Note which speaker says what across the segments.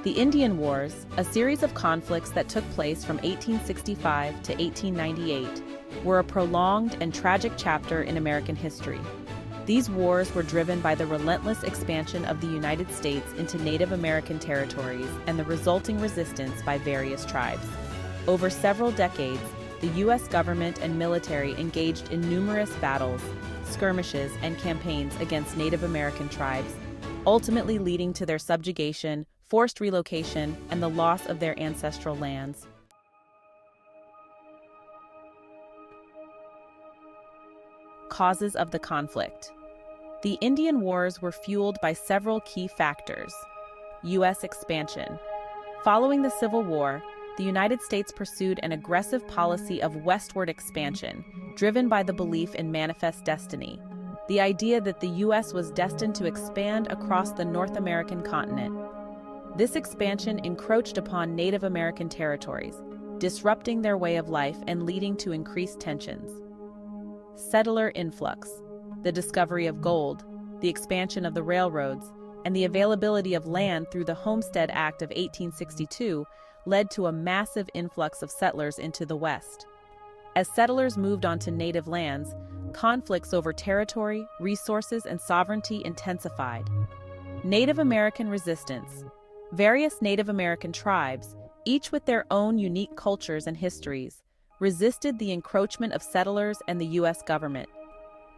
Speaker 1: The Indian Wars, a series of conflicts that took place from 1865 to 1898, were a prolonged and tragic chapter in American history. These wars were driven by the relentless expansion of the United States into Native American territories and the resulting resistance by various tribes. Over several decades, the U.S. government and military engaged in numerous battles, skirmishes, and campaigns against Native American tribes, ultimately leading to their subjugation, forced relocation, and the loss of their ancestral lands. Causes of the conflict. The Indian Wars were fueled by several key factors. U.S. expansion. Following the Civil War, the United States pursued an aggressive policy of westward expansion, driven by the belief in manifest destiny, the idea that the U.S. was destined to expand across the North American continent. This expansion encroached upon Native American territories, disrupting their way of life and leading to increased tensions. Settler influx. The discovery of gold, the expansion of the railroads, and the availability of land through the Homestead Act of 1862 led to a massive influx of settlers into the West. As settlers moved onto native lands, conflicts over territory, resources, and sovereignty intensified. Native American resistance. Various Native American tribes, each with their own unique cultures and histories, resisted the encroachment of settlers and the U.S. government.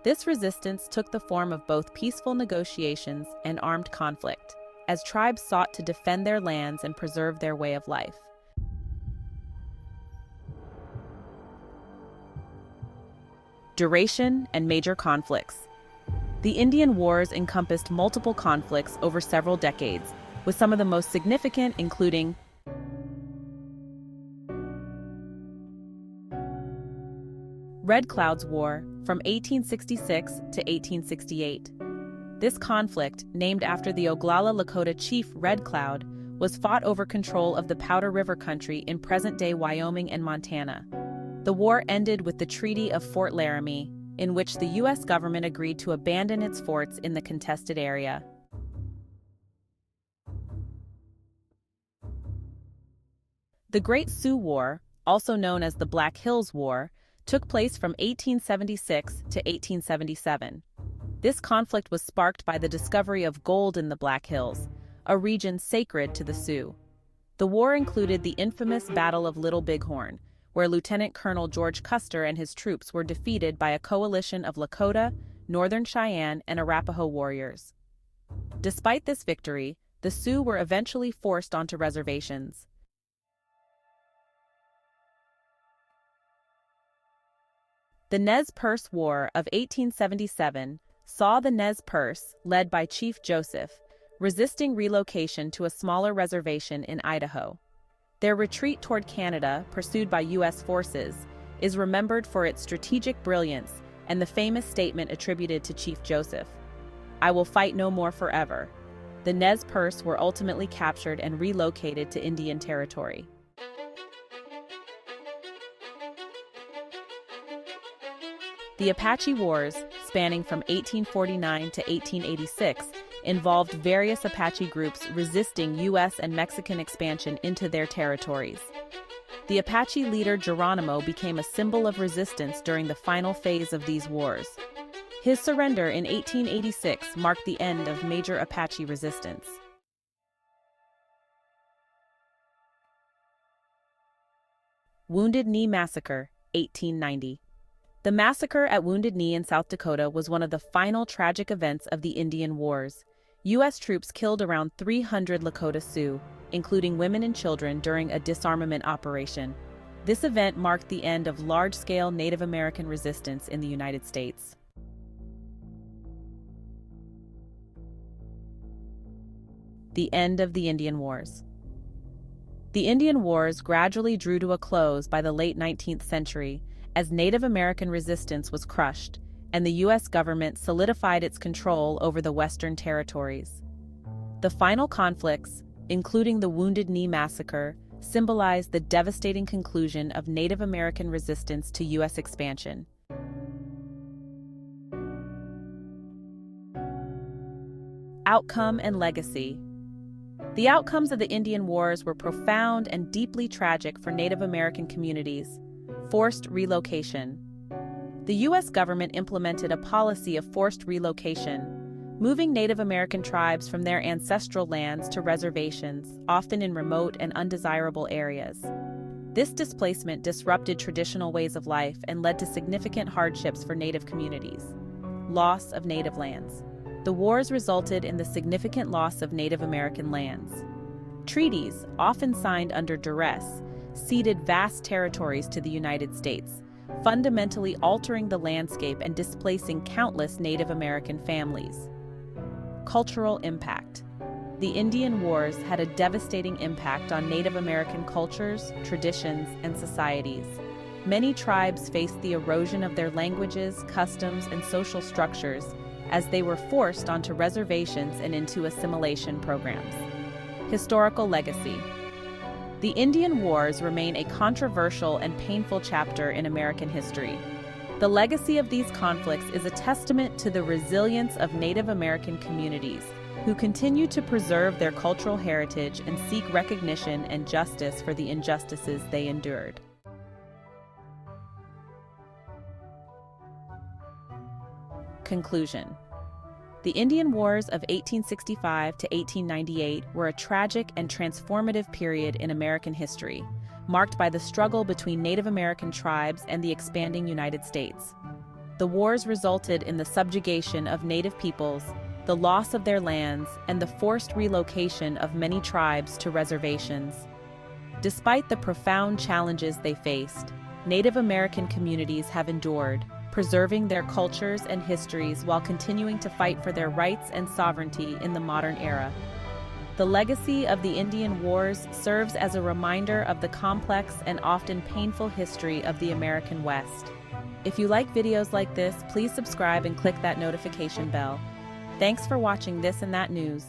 Speaker 1: This resistance took the form of both peaceful negotiations and armed conflict, as tribes sought to defend their lands and preserve their way of life. Duration and major conflicts. The Indian Wars encompassed multiple conflicts over several decades, with some of the most significant including Red Cloud's War from 1866 to 1868. This conflict, named after the Oglala Lakota chief Red Cloud, was fought over control of the Powder River Country in present-day Wyoming and Montana. The war ended with the Treaty of Fort Laramie, in which the U.S. government agreed to abandon its forts in the contested area. The Great Sioux War, also known as the Black Hills War, took place from 1876 to 1877. This conflict was sparked by the discovery of gold in the Black Hills, a region sacred to the Sioux. The war included the infamous Battle of Little Bighorn, where Lieutenant Colonel George Custer and his troops were defeated by a coalition of Lakota, Northern Cheyenne, and Arapaho warriors. Despite this victory, the Sioux were eventually forced onto reservations. The Nez Perce War of 1877 saw the Nez Perce, led by Chief Joseph, resisting relocation to a smaller reservation in Idaho. Their retreat toward Canada, pursued by U.S. forces, is remembered for its strategic brilliance and the famous statement attributed to Chief Joseph, "I will fight no more forever." The Nez Perce were ultimately captured and relocated to Indian Territory. The Apache Wars, spanning from 1849 to 1886, involved various Apache groups resisting U.S. and Mexican expansion into their territories. The Apache leader Geronimo became a symbol of resistance during the final phase of these wars. His surrender in 1886 marked the end of major Apache resistance. Wounded Knee Massacre, 1890. The massacre at Wounded Knee in South Dakota was one of the final tragic events of the Indian Wars. U.S. troops killed around 300 Lakota Sioux, including women and children, during a disarmament operation. This event marked the end of large-scale Native American resistance in the United States. The end of the Indian Wars. The Indian Wars gradually drew to a close by the late 19th century, as Native American resistance was crushed, and the U.S. government solidified its control over the Western territories. The final conflicts, including the Wounded Knee Massacre, symbolized the devastating conclusion of Native American resistance to U.S. expansion. Outcome and legacy. The outcomes of the Indian Wars were profound and deeply tragic for Native American communities. Forced relocation. The U.S. government implemented a policy of forced relocation, moving Native American tribes from their ancestral lands to reservations, often in remote and undesirable areas. This displacement disrupted traditional ways of life and led to significant hardships for Native communities. Loss of native lands. The wars resulted in the significant loss of Native American lands. Treaties, often signed under duress, ceded vast territories to the United States, fundamentally altering the landscape and displacing countless Native American families. Cultural impact. The Indian Wars had a devastating impact on Native American cultures, traditions, and societies. Many tribes faced the erosion of their languages, customs, and social structures as they were forced onto reservations and into assimilation programs. Historical legacy. The Indian Wars remain a controversial and painful chapter in American history. The legacy of these conflicts is a testament to the resilience of Native American communities, who continue to preserve their cultural heritage and seek recognition and justice for the injustices they endured. Conclusion. The Indian Wars of 1865 to 1898 were a tragic and transformative period in American history, marked by the struggle between Native American tribes and the expanding United States. The wars resulted in the subjugation of Native peoples, the loss of their lands, and the forced relocation of many tribes to reservations. Despite the profound challenges they faced, Native American communities have endured, preserving their cultures and histories while continuing to fight for their rights and sovereignty in the modern era. The legacy of the Indian Wars serves as a reminder of the complex and often painful history of the American West. If you like videos like this, please subscribe and click that notification bell. Thanks for watching This and That News.